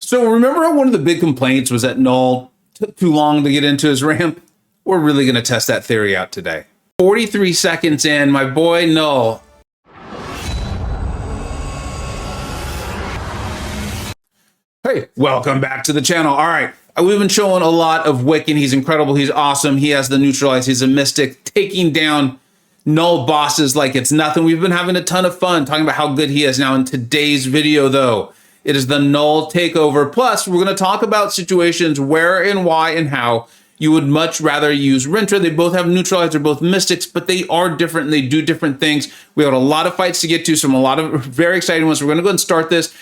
So remember how one of the big complaints was that Null took too long to get into his ramp? We're really going to test that theory out today. 43 seconds in, my boy Null. Hey, welcome back to the channel. All right, we've been showing a lot of Wiccan. He's incredible. He's awesome. He has the neutralize. He's a mystic, taking down Null bosses like it's nothing. We've been having a ton of fun talking about how good he is. Now in today's video, though, it is the Null takeover. Plus, we're going to talk about situations where and why and how you would much rather use Rintra. They both have neutralize. They're both mystics, but they are different and they do different things. We have a lot of fights to get to, some a lot of very exciting ones. We're going to go and start this.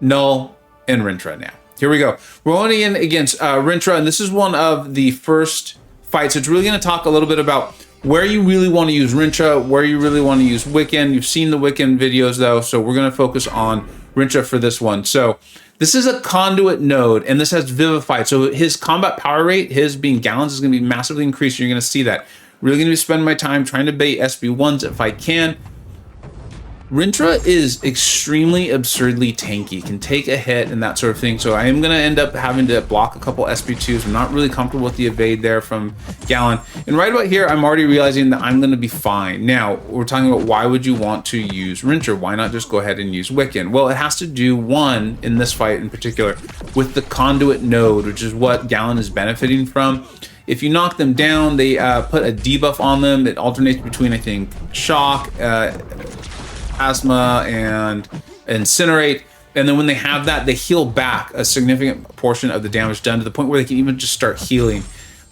Null and Rintra now. Here we go. We're only in against Rintra, and this is one of the first fights. It's really going to talk a little bit about where you really want to use Rintra, where you really want to use Wiccan. You've seen the Wiccan videos though, so we're going to focus on Rintra for this one. So this is a Conduit node, and this has Vivified. So his combat power rate, his being gallons, is going to be massively increased. You're going to see that. Really going to be spending my time trying to bait SB1s if I can. Rintra is extremely absurdly tanky, can take a hit and that sort of thing. So I am going to end up having to block a couple SB2s. I'm not really comfortable with the evade there from Gallon. And right about here, I'm already realizing that I'm going to be fine. Now, we're talking about why would you want to use Rintra? Why not just go ahead and use Wiccan? Well, it has to do, one, in this fight in particular, with the Conduit node, which is what Gallon is benefiting from. If you knock them down, they put a debuff on them. It alternates between, I think, Shock, Asthma, and Incinerate, and then when they have that, they heal back a significant portion of the damage done to the point where they can even just start healing.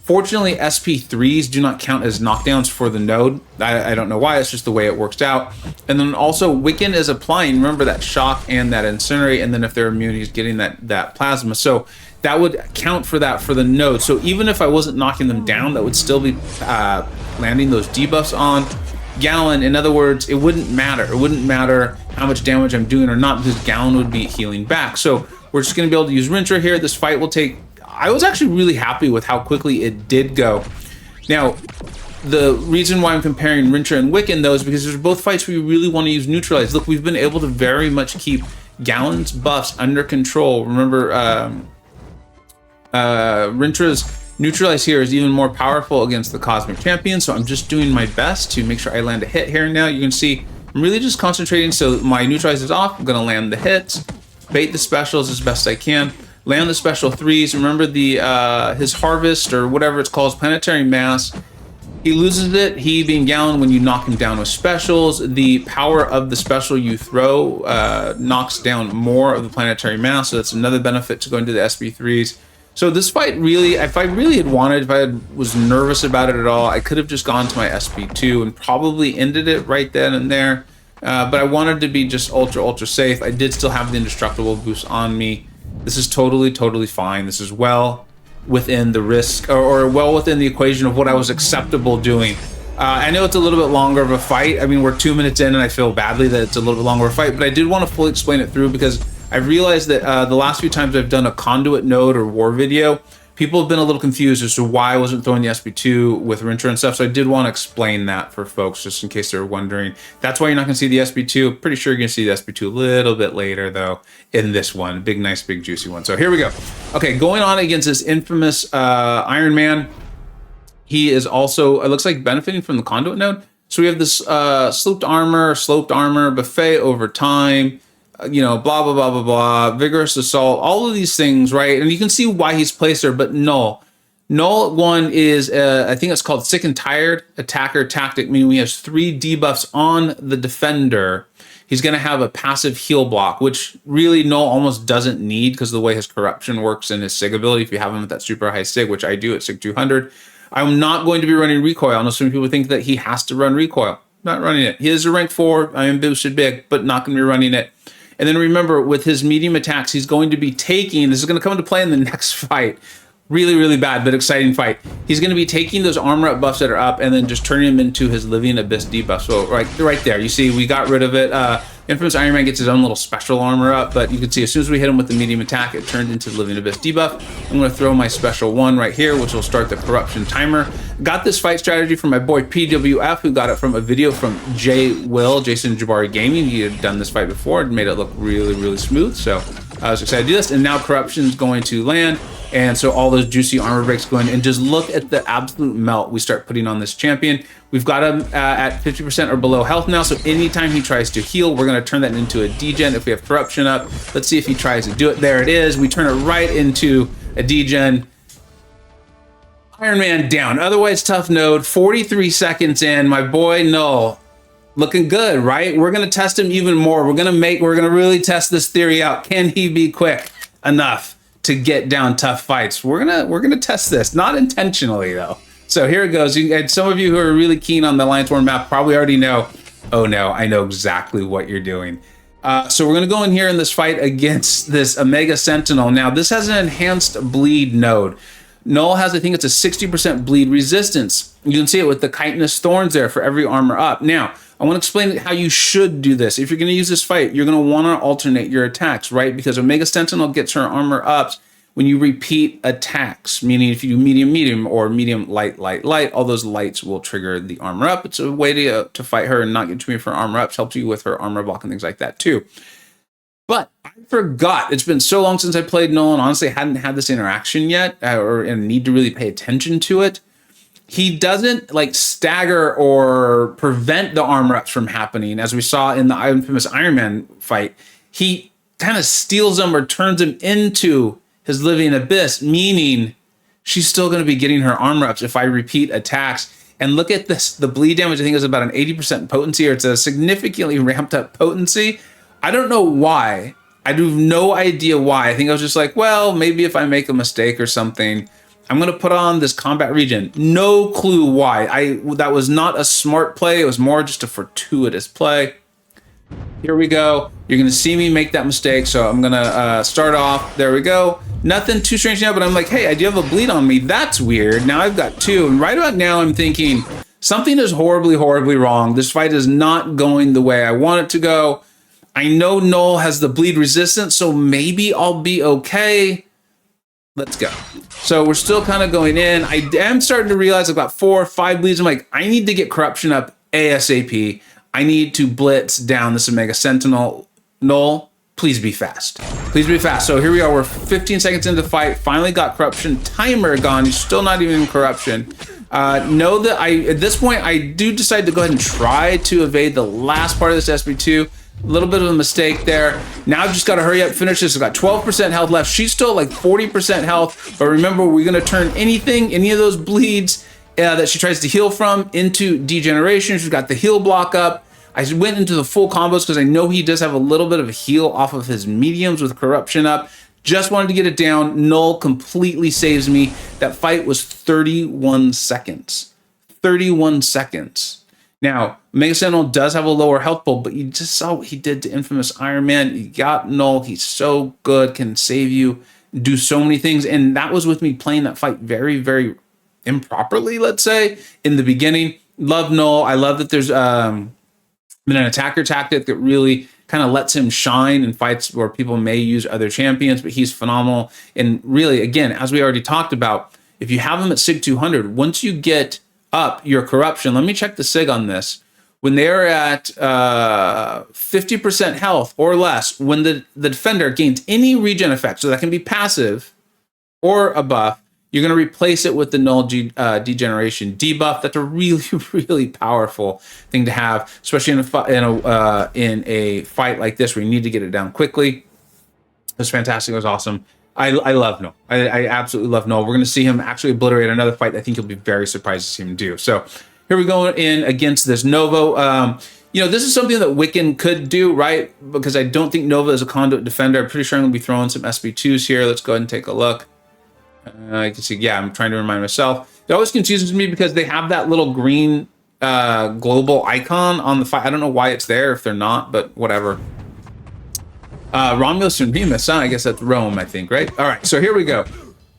Fortunately, SP3s do not count as knockdowns for the node. I don't know why, it's just the way it works out. And then also Wiccan is applying, remember, that Shock and that Incinerate, and then if they're immune, he's getting that Plasma. So that would count for that for the node. So even if I wasn't knocking them down, that would still be landing those debuffs on Gallon. In other words, it wouldn't matter. It wouldn't matter how much damage I'm doing or not, because Gallon would be healing back. So we're just going to be able to use Rintra here. This fight will take... I was actually really happy with how quickly it did go. Now, the reason why I'm comparing Rintra and Wiccan, though, is because there's both fights where you really want to use neutralize. Look, we've been able to very much keep Gallon's buffs under control. Remember, Rintra's neutralize here is even more powerful against the Cosmic Champion, so I'm just doing my best to make sure I land a hit here and now. You can see I'm really just concentrating, so my neutralize is off. I'm going to land the hits, bait the specials as best I can, land the special 3s. Remember the his harvest, or whatever it's called, planetary mass. He loses it, he being Gallon, when you knock him down with specials. The power of the special you throw knocks down more of the planetary mass, so that's another benefit to going to the SB3s. So this fight really, if I really had wanted, if I was nervous about it at all, I could have just gone to my SB2 and probably ended it right then and there. But I wanted to be just ultra safe. I did still have the indestructible boost on me. This is totally fine. This is well within the risk, or well within the equation of what I was acceptable doing. I know it's a little bit longer of a fight. I mean, we're 2 minutes in and I feel badly that it's a little bit longer of a fight, but I did want to fully explain it through, because I realized that the last few times I've done a Conduit node or war video, people have been a little confused as to why I wasn't throwing the SB2 with Rintra and stuff. So I did want to explain that for folks, just in case they're wondering. That's why you're not going to see the SB2. Pretty sure you're going to see the SB2 a little bit later, though, in this one. Big, nice, big, juicy one. So here we go. Okay, going on against this infamous Iron Man. He is also, it looks like, benefiting from the Conduit node. So we have this sloped armor, buffet over time, you know, blah, blah, blah, blah, blah, vigorous assault, all of these things, right? And you can see why he's placed there, but Null. Null one is, I think it's called Sick and Tired Attacker Tactic, meaning he has 3 debuffs on the defender. He's going to have a passive heal block, which really Null almost doesn't need because of the way his corruption works and his sig ability. If you have him at that super high sig, which I do at sig 200, I'm not going to be running recoil. I know some people think that he has to run recoil. Not running it. He is a rank 4. I am boosted big, but not going to be running it. And then remember, with his medium attacks, he's going to be taking, this is going to come into play in the next fight. Really bad, but exciting fight. He's going to be taking those armor up buffs that are up and then just turning them into his Living Abyss debuff. So right there, you see, we got rid of it. Infamous Iron Man gets his own little special armor up, but you can see as soon as we hit him with the medium attack, it turned into the Living Abyss debuff. I'm going to throw my special 1 right here, which will start the corruption timer. Got this fight strategy from my boy PWF, who got it from a video from Jason Jabari Gaming. He had done this fight before and made it look really smooth. So I was excited to do this, and now Corruption's going to land, and so all those juicy armor breaks go in, and just look at the absolute melt we start putting on this champion. We've got him at 50% or below health now, so anytime he tries to heal, we're going to turn that into a degen if we have Corruption up. Let's see if he tries to do it. There it is. We turn it right into a degen. Iron Man down. Otherwise tough node. 43 seconds in. My boy Null looking good, right? We're gonna test him even more. We're gonna really test this theory out. Can he be quick enough to get down tough fights? We're gonna test this, not intentionally though. So here it goes. And some of you who are really keen on the Alliance War map probably already know. Oh no, I know exactly what you're doing. So we're gonna go in here in this fight against this Omega Sentinel. Now this has an enhanced bleed node. Null has, I think it's a 60% bleed resistance. You can see it with the chitinous thorns there for every armor up. Now, I want to explain how you should do this. If you're going to use this fight, you're going to want to alternate your attacks, right? Because Omega Sentinel gets her armor ups when you repeat attacks, meaning if you do medium, medium, or medium, light, light, light, all those lights will trigger the armor up. It's a way to fight her and not get too many for armor ups, helps you with her armor block and things like that too. But I forgot. It's been so long since I played Null, and honestly, I hadn't had this interaction yet, or need to really pay attention to it. He doesn't like stagger or prevent the armor ups from happening, as we saw in the infamous Iron Man fight. He kind of steals them or turns them into his living abyss, meaning she's still going to be getting her armor ups if I repeat attacks. And look at this. The bleed damage, I think, is about an 80% potency, or it's a significantly ramped up potency. I don't know why. I have no idea why. I think I was just like, well, maybe if I make a mistake or something, I'm going to put on this combat region. No clue why. That was not a smart play. It was more just a fortuitous play. Here we go. You're going to see me make that mistake. So I'm going to start off. There we go. Nothing too strange now, but I'm like, hey, I do have a bleed on me. That's weird. Now I've got two. And right about now, I'm thinking something is horribly, horribly wrong. This fight is not going the way I want it to go. I know Null has the bleed resistance, so maybe I'll be okay. Let's go. So we're still kind of going in. I am starting to realize I've got 4 or 5 bleeds. I'm like, I need to get Corruption up ASAP. I need to blitz down this Omega Sentinel. Null, please be fast. Please be fast. So here we are. We're 15 seconds into the fight. Finally got Corruption. Timer gone. He's still not even in Corruption. Know that at this point, I do decide to go ahead and try to evade the last part of this SB2. A little bit of a mistake there. Now I've just got to hurry up, finish this. I've got 12% health left. She's still like 40% health. But remember, we're going to turn any of those bleeds that she tries to heal from into degeneration. She's got the heal block up. I went into the full combos because I know he does have a little bit of a heal off of his mediums with Corruption up. Just wanted to get it down. Null completely saves me. That fight was 31 seconds. 31 seconds. Now, Omega Sentinel does have a lower health pool, but you just saw what he did to infamous Iron Man. You got Null. He's so good, can save you, do so many things. And that was with me playing that fight very, very improperly, let's say, in the beginning. Love Null. I love that there's been an attacker tactic that really kind of lets him shine in fights where people may use other champions, but he's phenomenal. And really, again, as we already talked about, if you have him at SIG 200, once you get up your Corruption, let me check the SIG on this. When they're at 50% health or less, when the defender gains any regen effect, so that can be passive or a buff, you're going to replace it with the Null degeneration debuff. That's a really, really powerful thing to have, especially in a fight like this where you need to get it down quickly. It was fantastic. It was awesome. I love Null. I absolutely love Null. We're going to see him actually obliterate another fight. I think you'll be very surprised to see him do. So here we go in against this Novo. This is something that Wiccan could do, right? Because I don't think Nova is a Conduit defender. I'm pretty sure I'm going to be throwing some SB2s here. Let's go ahead and take a look. You can see, yeah, I'm trying to remind myself. It always confuses me because they have that little green global icon on the fight. I don't know why it's there if they're not, but whatever. Romulus and Remus, I guess that's Rome, I think, right? All right, so here we go.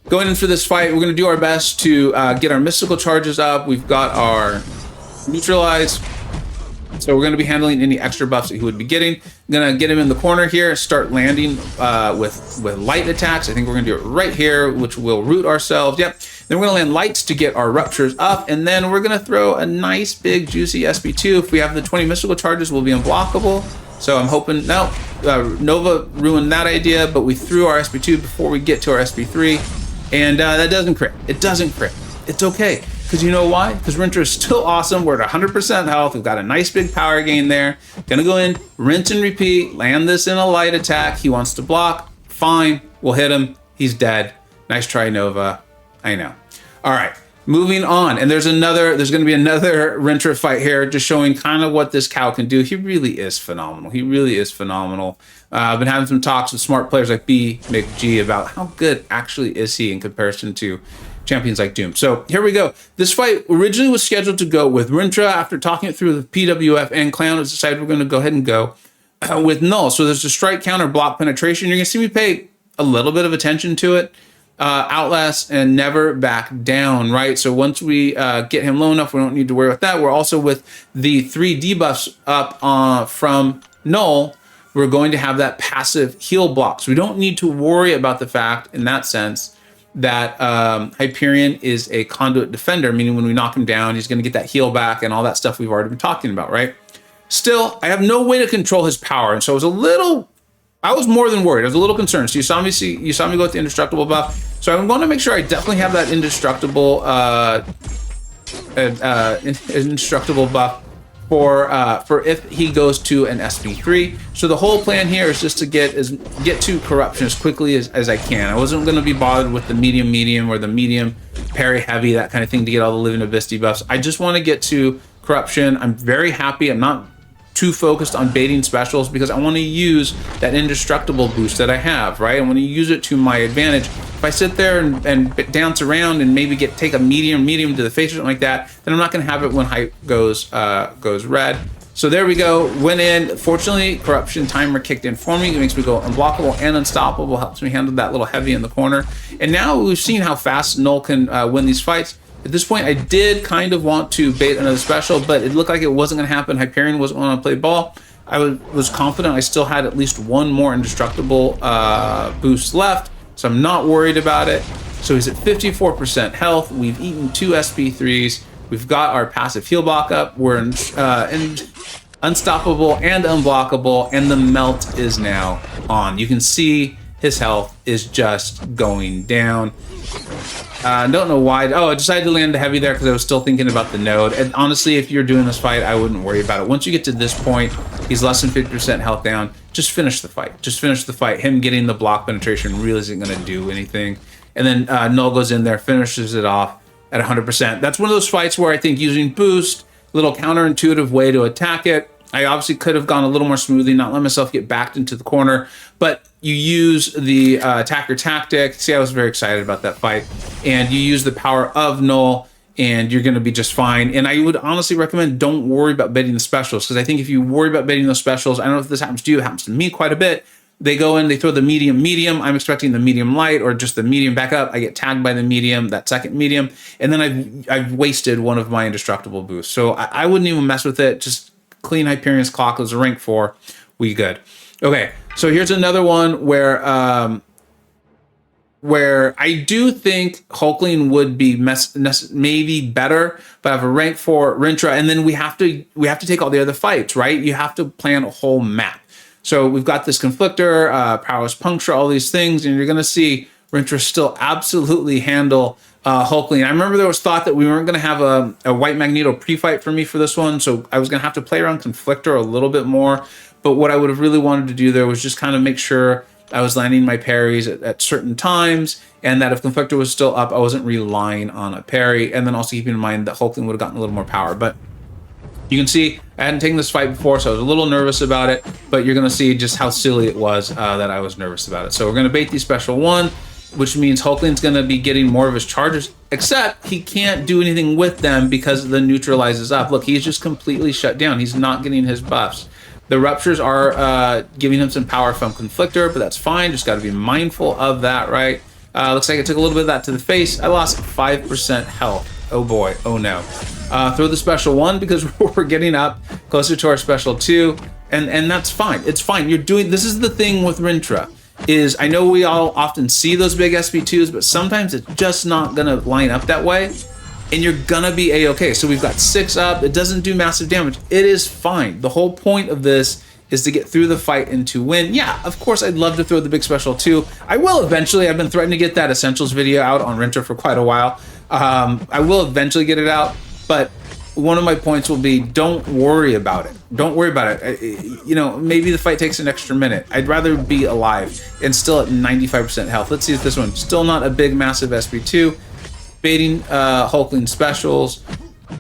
Going in for this fight, we're going to do our best to get our mystical charges up. We've got our neutralize. So we're going to be handling any extra buffs that he would be getting. I'm going to get him in the corner here, start landing with light attacks. I think we're going to do it right here, which will root ourselves. Yep. Then we're going to land lights to get our ruptures up. And then we're going to throw a nice, big, juicy SB2. If we have the 20 mystical charges, we'll be unblockable. So I'm hoping, no, Nova ruined that idea, but we threw our SP2 before we get to our SP3, and that doesn't crit. It doesn't crit. It's okay, because you know why? Because Rintrah is still awesome. We're at 100% health. We've got a nice big power gain there. Gonna go in, rinse and repeat, land this in a light attack. He wants to block. Fine, we'll hit him. He's dead. Nice try, Nova. I know. All right. Moving on, and there's going to be another Rintrah fight here, just showing kind of what this cow can do. He really is phenomenal. He really is phenomenal. I've been having some talks with smart players like MCoC about how good actually is he in comparison to champions like Doom. So here we go. This fight originally was scheduled to go with Rintrah. After talking it through with PWF and Clown, it's decided we're going to go ahead and go with Null. So there's a strike counter, block penetration. You're going to see me pay a little bit of attention to it. Outlast and never back down, right? So once we get him low enough, we don't need to worry about that. We're also with the 3 debuffs up from Null, we're going to have that passive heal block. So we don't need to worry about the fact, in that sense, that Hyperion is a conduit defender, meaning when we knock him down, he's going to get that heal back and all that stuff we've already been talking about, right? Still, I have no way to control his power, and so I was more than worried. I was a little concerned. So you saw me go with the indestructible buff. So I'm going to make sure I definitely have that indestructible buff for if he goes to an SP3. So the whole plan here is just to get to corruption as quickly as I can. I wasn't going to be bothered with the medium or the medium parry heavy, that kind of thing, to get all the living abyss debuffs. I just want to get to corruption. I'm very happy. I'm not too focused on baiting specials because I want to use that indestructible boost that I have, right? I want to use it to my advantage. If I sit there and dance around and maybe take a medium to the face or something like that, then I'm not going to have it when hype goes red. So there we go. Went in. Fortunately, corruption timer kicked in for me. It makes me go unblockable and unstoppable. Helps me handle that little heavy in the corner. And now we've seen how fast Null can win these fights. At this point, I did kind of want to bait another special, but it looked like it wasn't going to happen. Hyperion wasn't going to play ball. I was confident I still had at least one more indestructible boost left, so I'm not worried about it. So he's at 54% health. We've eaten 2 SP3s. We've got our passive heal block up. We're unstoppable and unblockable, and the melt is now on. You can see his health is just going down. I don't know why. Oh, I decided to land the heavy there because I was still thinking about the node. And honestly, if you're doing this fight, I wouldn't worry about it. Once you get to this point, he's less than 50% health down. Just finish the fight. Just finish the fight. Him getting the block penetration really isn't going to do anything. And then Null goes in there, finishes it off at 100%. That's one of those fights where I think using boost, little counterintuitive way to attack it. I obviously could have gone a little more smoothly, not let myself get backed into the corner, but you use the attacker tactic. See, I was very excited about that fight. And you use the power of Null, and you're going to be just fine. And I would honestly recommend don't worry about baiting the specials, because I think if you worry about baiting those specials, I don't know if this happens to you, it happens to me quite a bit. They go in, they throw the medium. I'm expecting the medium light or just the medium back up. I get tagged by the medium, that second medium, and then I've wasted one of my indestructible boosts. So I wouldn't even mess with it. Just clean Hyperion's clock. It was a rank 4. We good. Okay, so here's another one where I do think Hulkling would be maybe better, but I have a rank 4 Rintra, and then we have to take all the other fights, right? You have to plan a whole map. So we've got this Conflictor, Powerless Puncture, all these things, and you're going to see Rintra still absolutely handle Hulkling. I remember there was thought that we weren't going to have a White Magneto pre-fight for me for this one, so I was going to have to play around Conflictor a little bit more. But what I would have really wanted to do there was just kind of make sure I was landing my parries at certain times, and that if Conflictor was still up, I wasn't relying on a parry, and then also keeping in mind that Hulkling would have gotten a little more power. But you can see I hadn't taken this fight before, so I was a little nervous about it, but you're going to see just how silly it was that I was nervous about it. So we're going to bait the special 1, which means Hulkling's going to be getting more of his charges, except he can't do anything with them because the neutralizes up. Look, he's just completely shut down. He's not getting his buffs. The ruptures are giving him some power from Conflictor, but that's fine. Just got to be mindful of that, right? Looks like I took a little bit of that to the face. I lost 5% health. Oh boy, oh no. Throw the special 1 because we're getting up closer to our special 2, and that's fine. It's fine. This is the thing with Rintra, is I know we all often see those big SP2s, but sometimes it's just not gonna line up that way, and you're gonna be a-okay. So we've got 6 up. It doesn't do massive damage. It is fine. The whole point of this is to get through the fight and to win. Yeah, of course, I'd love to throw the big special too. I will eventually. I've been threatening to get that Essentials video out on Rintra for quite a while. I will eventually get it out, but one of my points will be, don't worry about it. Don't worry about it. You know, maybe the fight takes an extra minute. I'd rather be alive and still at 95% health. Let's see if this one, still not a big, massive SP2. Baiting Hulkling specials.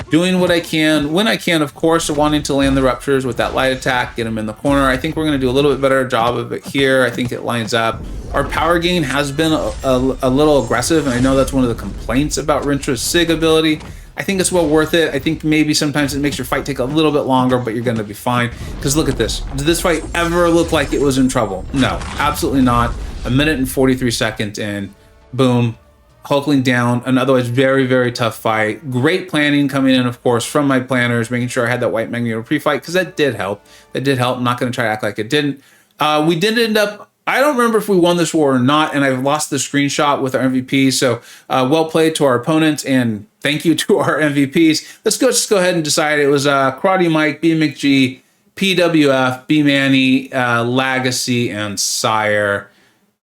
Doing what I can, when I can, of course, wanting to land the ruptures with that light attack, get him in the corner. I think we're going to do a little bit better job of it here. I think it lines up. Our power gain has been a little aggressive, and I know that's one of the complaints about Rintra's SIG ability. I think it's well worth it. I think maybe sometimes it makes your fight take a little bit longer, but you're going to be fine. Because look at this. Did this fight ever look like it was in trouble? No, absolutely not. 1 minute and 43 seconds in, boom. Hulkling down, an otherwise very, very tough fight. Great planning coming in, of course, from my planners, making sure I had that white Magneto pre-fight, because that did help. That did help. I'm not going to try to act like it didn't. We did end up, I don't remember if we won this war or not, and I've lost the screenshot with our MVP, so well played to our opponents, and thank you to our MVPs. Let's just go ahead and decide. It was Karate Mike, B McG, PWF, B Manny, Legacy, and Sire.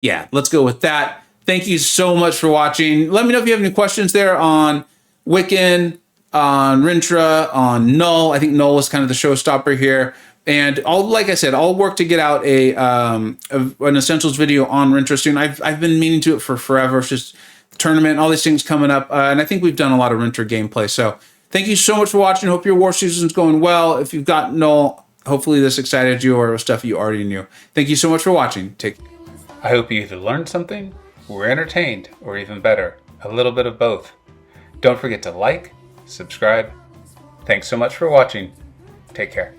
Yeah, let's go with that. Thank you so much for watching. Let me know if you have any questions there on Wiccan, on Rintra, on Null. I think Null is kind of the showstopper here. And like I said, I'll work to get out an Essentials video on Rintra soon. I've been meaning to it for forever. It's just tournament, all these things coming up. And I think we've done a lot of Rintra gameplay. So thank you so much for watching. Hope your war season's going well. If you've got Null, hopefully this excited you or stuff you already knew. Thank you so much for watching. I hope you either learned something, were entertained, or even better, a little bit of both. Don't forget to like, subscribe. Thanks so much for watching. Take care.